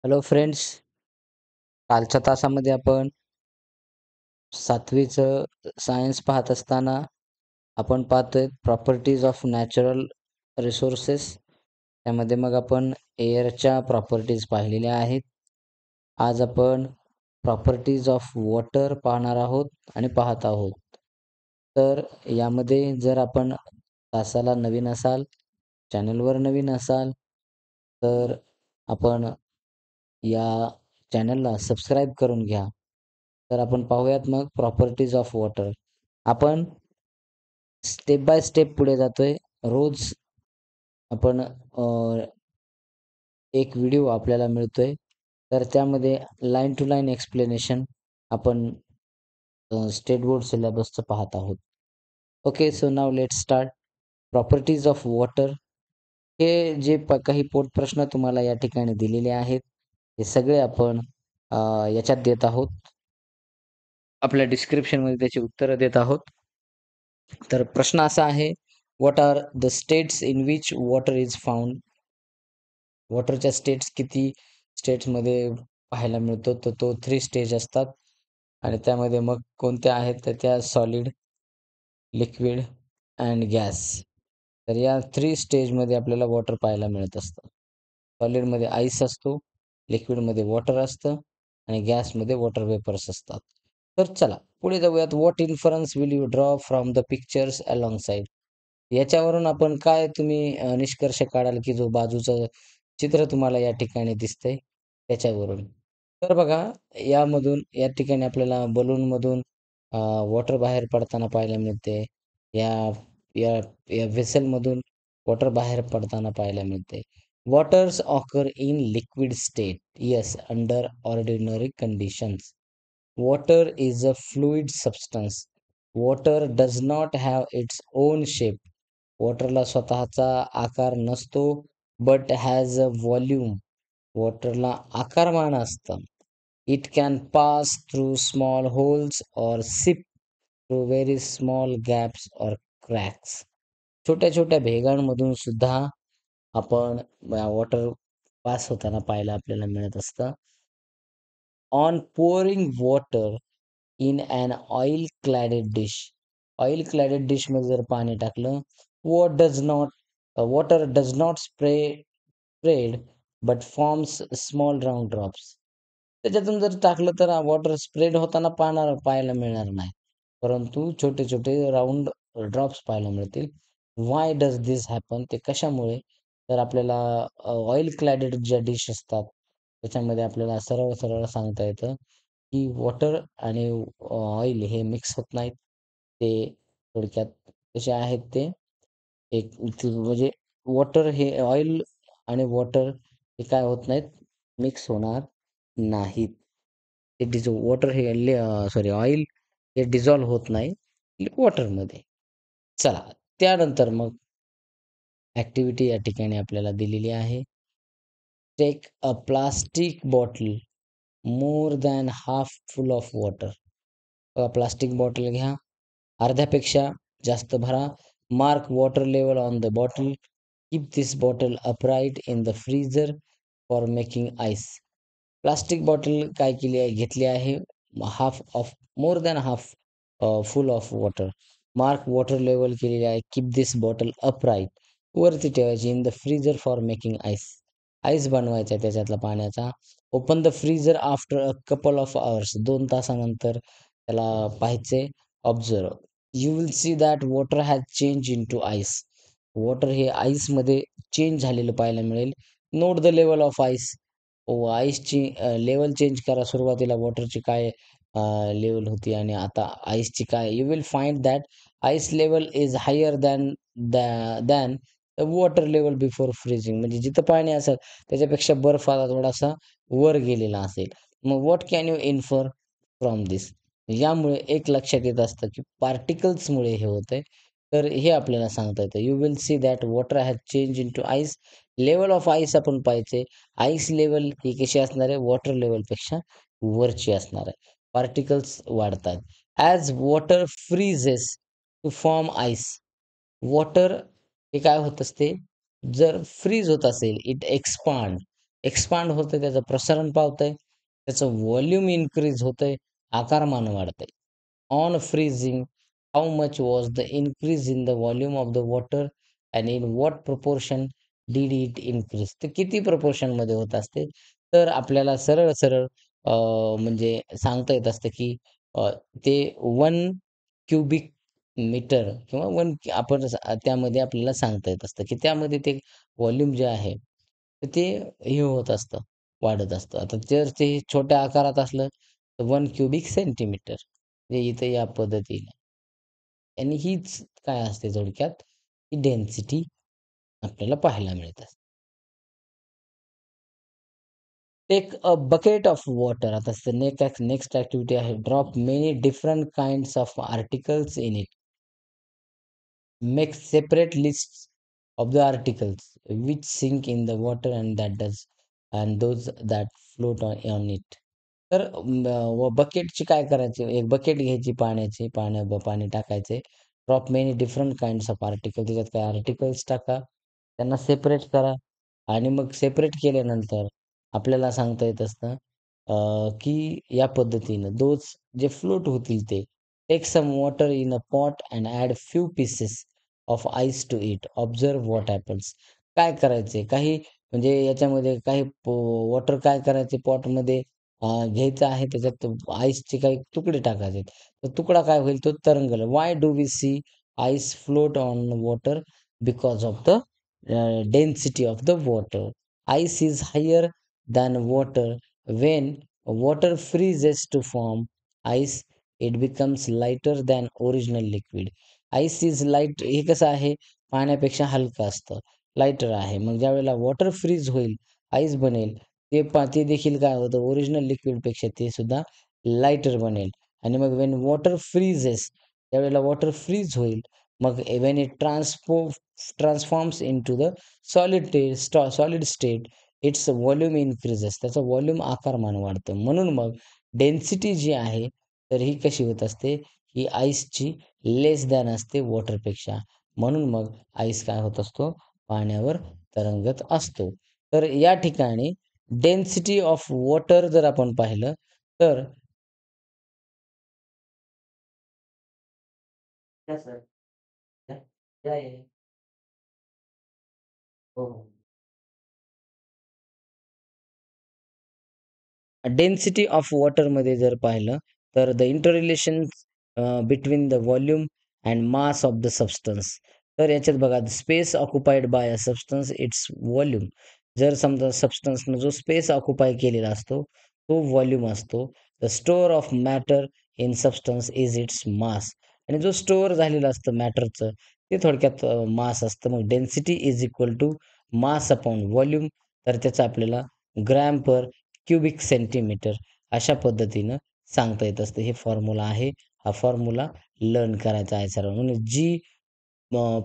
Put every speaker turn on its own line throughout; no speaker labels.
Hello friends, कालच्या तासामध्ये आपण 7वीचं सायन्स पाहत असताना आपण पाहतोय प्रॉपर्टीज ऑफ नॅचरल रिसोर्सेस. त्यामध्ये मग आपण एअरच्या प्रॉपर्टीज पाहिलेल्या आहेत. आज आपण प्रॉपर्टीज ऑफ वॉटर पाहणार आहोत आणि पाहत आहोत. तर यामध्ये जर आपण तासाला नवीन असाल, चॅनलवर नवीन असाल, तर आपण या चॅनलला सबस्क्राईब करून घ्या. तर आपण पाहूयात मग प्रॉपर्टीज ऑफ वॉटर. आपण स्टेप बाय स्टेप पुढे जातोय. रोज आपण एक व्हिडिओ आपल्याला मिळतोय. तर त्यामध्ये लाईन टू लाईन एक्सप्लेनेशन आपण स्टेट बोर्ड सिलेबसचं पाहत आहोत. Okay, so now let's start. Properties of water. हे जे काही पोटप्रश्न तुम्हाला या ठिकाणी दिलेले आहेत, हे सगळे आपण याच्यात देत आहोत. आपल्या डिस्क्रिप्शनमध्ये त्याची उत्तरं देत आहोत. तर प्रश्न असा आहे, what are the states in which water is found? वॉटरच्या स्टेट्स किती स्टेट्समध्ये पाहायला मिळतो? तर तो 3 स्टेज असतात आणि त्यामध्ये मग कोणत्या आहेत तर त्या सॉलिड, लिक्विड अँड गॅस. तर या 3 स्टेजमध्ये आपल्याला वॉटर पाहायला मिळत असतं. सॉलिडमध्ये आईस असतो, लिक्विडमध्ये वॉटर असतं आणि गॅसमध्ये वॉटर वेपर्स असतात. तर चला पुढे जाऊयात. What inference will you draw from the pictures along side? याच्यावरून आपण काय तुम्ही निष्कर्ष काढाल की जो बाजूचं चित्र तुम्हाला या ठिकाणी दिसतंय त्याच्यावरून. तर बघा, यामधून या ठिकाणी आपल्याला बलूनमधून वॉटर बाहेर पडताना पाहायला मिळते. या या या व्हेसलमधून वॉटर बाहेर पडताना पाहायला मिळते. Waters occur in liquid state. Yes, under ordinary conditions. Water is a fluid substance. Water does not have its own shape. वॉटरला स्वतःचा आकार नसतो, but has a volume. वॉटरला आकारमान असतं. It can pass through small holes or sip through very small gaps or cracks. छोट्या छोट्या भेगांमधून सुद्धा आपण water pass होताना पाहायला आपल्याला मिळत असतं. On pouring water in an oil cladded dish. Oil cladded dish मध्ये जर पाणी टाकलं, water does not spread but forms small round drops. त्याच्यातून जर टाकलं तर वॉटर स्प्रेड होताना पाहायला मिळणार नाही, परंतु छोटे छोटे राऊंड ड्रॉप्स पाहायला मिळतील. व्हाय डज दिस हॅपन? ते कशामुळे? तर आपल्याला ऑइल क्लॅडेड ज्या डिश असतात त्याच्यामध्ये आपल्याला सरळ सरळ सांगता येतं की वॉटर आणि ऑइल हे मिक्स होत नाहीत. ते थोडक्यात कसे आहेत ते एक म्हणजे वॉटर हे ऑइल आणि वॉटर हे काय होत नाहीत, मिक्स होणार नाहीत. ते वॉटर हे सॉरी ऑइल हे डिझॉल्व्ह होत नाही वॉटरमध्ये. चला, त्यानंतर मग ॲक्टिव्हिटी या ठिकाणी आपल्याला दिलेली आहे. Take a plastic bottle more than half full of water. Plastic bottle घ्या, अर्ध्यापेक्षा जास्त भरा. Mark water level on the bottle. Keep this bottle upright in the freezer for making ice. Plastic bottle काय केली आहे, घेतली आहे half of more than half full of water. Mark water level केलेली आहे. कीप दिस बॉटल अपराइट, वरती ठेवायची. In the freezer for making ice, ice बनवायचा त्याच्यातला पाण्याचा. Open the freezer after a couple of hours, 2 तासानंतर त्याला पाहायचे. Observe, you will see that water has change into ice. Water हे आईसमध्ये चेंज झालेलं पाहायला मिळेल. Note the level of ice. आईसची लेवल चेंज करा. सुरुवातीला वॉटरची काय लेवल होती आणि आता आईसची काय. You will find that ice level is higher than the water level before freezing. म्हणजे जिथं पाणी असेल त्याच्यापेक्षा बर्फ आता थोडासा वर गेलेला असेल. मग what can you infer from this? यामुळे एक लक्षात येत असतं की पार्टिकल्समुळे हे होतंय. तर हे आपल्याला सांगता येतं. You will see that water has change into ice. Level of ice आपण पाहायचे. आईस लेवल ही कशी असणार आहे, वॉटर लेवलपेक्षा वरची असणार आहे. पार्टिकल्स वाढतात. As water freezes to form ice. Water हे काय होत असते, जर फ्रीज होत असेल, इट एक्सपांड. एक्सपांड होतंय, त्याचं प्रसारण पावतंय, त्याचं व्हॉल्यूम इन्क्रीज होतंय, आकारमान वाढतंय. On freezing, how much was the increase in the volume of the water and in what proportion did it increase? तर किती proportion होत असते? तर आपल्याला सरळ-सरळ म्हणजे सांगता येत असतं, की अ, ते 1 क्युबिक मीटर किंवा 1 आपण त्यामध्ये आपल्याला सांगता येत असतं, की त्यामध्ये ते व्हॉल्यूम जे आहे, तर ते हे होत असतं, वाढत असतं. आता जर ते छोट्या आकारात असलं, तर 1 क्युबिक सेंटीमीटर. म्हणजे इथं या पद्धतीने आणि हीच काय असते थोडक्यात, ही डेन्सिटी आपल्याला पाहायला मिळत असते. Take a bucket of water. आता नेक्स्ट ॲक्टिव्हिटी आहे. Drop many different kinds of articles in it. Make separate lists of the articles which sink in the water and those that float on it. तर बकेटची काय करायची? एक bucket घ्यायची पाण्याची, पाणी टाकायचे. Drop many different kinds of article. त्याच्यात काही आर्टिकल्स टाका. त्यांना सेपरेट करा आणि मग सेपरेट केल्यानंतर आपल्याला सांगता येत असतं की या पद्धतीनं जे फ्लोट होतील ते take some water in a pot and add few pieces of ice to it. Observe what happens. काय करायचंय? काही म्हणजे याच्यामध्ये काही वॉटर काय करायचे पॉटमध्ये घ्यायचं आहे त्याच्यात आईसचे काही तुकडे टाकायचे. तर तुकडा काय होईल तो तरंगेल. Why do we see ice float on water? Because of the density of the water. Ice is higher than water. When water freezes to form ice, it becomes lighter than original liquid. Ice is light हे कसं आहे, पाण्यापेक्षा हलकं असतं, lighter आहे. मग ज्यावेळेला water freeze होईल, आईस बनेल, ते देखील काय होतं, ओरिजिनल लिक्विडपेक्षा ते सुद्धा लाईटर बनेल. आणि मग व्हेन वॉटर फ्रीजेस, त्यावेळेला वॉटर फ्रीज होईल, मग when it transforms into the solid state, its volume increases. त्याचं व्हॉल्यूम आकारमान वाढतं. म्हणून मग डेन्सिटी जी आहे, तर ही कशी होत असते, ही आईसची लेस दॅन असते वॉटरपेक्षा. म्हणून मग आईस काय होत असतो, पाण्यावर तरंगत असतो. तर या ठिकाणी डेन्सिटी ऑफ वॉटर जर आपण पाहिलं तर Yes, sir. Yeah. Yeah, yeah, yeah. हो, हो. डेन्सिटी ऑफ वॉटरमध्ये जर पाहिलं, तर the inter relation between the volume and mass of the substance. तर याच्यात बघा space occupied by a substance its volume. जर समजा सबस्टन्सनं जो स्पेस ऑक्युपाय केलेला असतो, तो व्हॉल्यूम असतो. The store of matter in substance is its mass. आणि जो स्टोअर झालेलं असतं मॅटरचं, ते थोडक्यात मास असतं. मग density is equal to mass upon volume. तर त्याचं आपल्याला ग्रॅम पर क्युबिक सेंटीमीटर अशा पद्धतीनं सांगता येत असतं. हे फॉर्म्युला आहे. हा फॉर्म्युला लर्न करायचा आहे सर्वांना. म्हणून g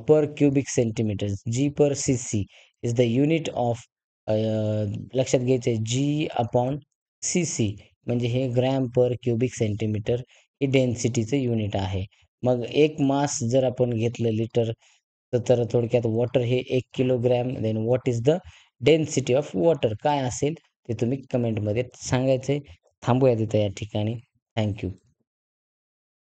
per cubic centimetre, g per CC is the unit of लक्षात घ्यायचं आहे जी अपॉन सी-सी म्हणजे हे ग्रॅम पर क्युबिक सेंटीमीटर ही डेन्सिटीचं युनिट आहे. मग एक मास जर आपण घेतलं लिटर तर थोडक्यात वॉटर हे 1 kilogram. Then what is the density of water काय असेल ते तुम्ही कमेंटमध्ये सांगायचंय. थांबूया तिथं या ठिकाणी. Thank you.